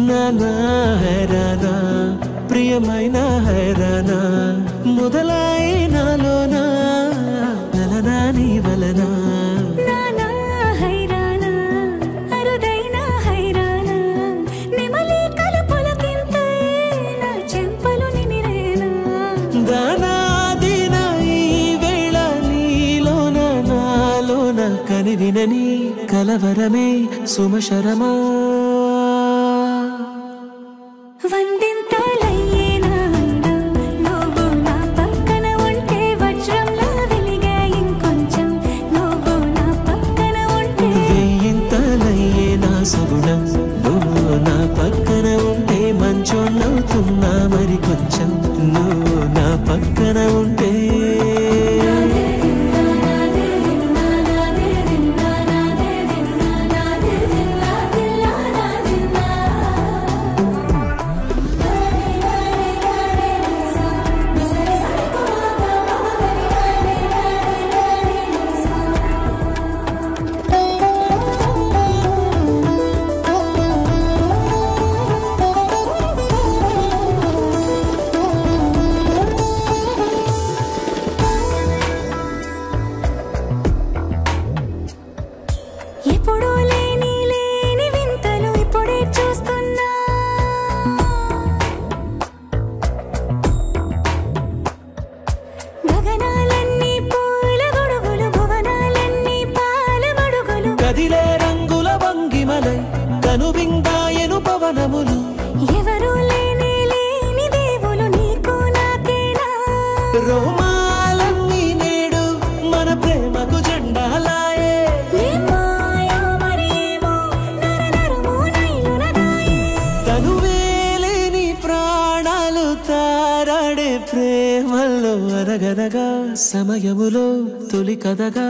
నానా హైరానా ప్రియమైన హైరానా మొదలాయి నాలోనా నలనా నీ వలనా నానా హైరానా అరుదైన హైరానా నెమలి కలుపులకింతే నా చెంపలు నిమిరేనా దానా దినా ఈ వేళ నీలోన నాలోన కనివినని కలవరమే సుమశరమా వందింతలయ్యేనా అందం నువ్వు నా పక్కన ఉంటే వజ్రంలా వెలిగే ఇంకొంచెం నువ్వు నా పక్కన ఉంటే వెయ్యింతలయ్యేనా సగుణం నువ్వు నా పక్కన ఉంటే మంచోళ్ళవుతున్నా మరి కొంచెం నువ్వు నా పక్కన ఉంటే ఎప్పుడూ లేని వింతలు ఇప్పుడే చూస్తున్నా గగనాలన్నీ పూల గొడుగులు భువనాలన్నీ పాల మడుగులు కదిలే రంగుల వంగిమలై కనువిందాయను పవనములు ఎవరూ లేని దేవులు నీకు నాకేనా రోమాలన్నీ నేడు మన ప్రేమకు జెండాలాయే ఏమాయో మరేమో నరనరమో నైలునదాయే తనువేలేని ప్రాణాలు తారాడే ప్రేమల్లో అరగనగా సమయములో తొలి కథగా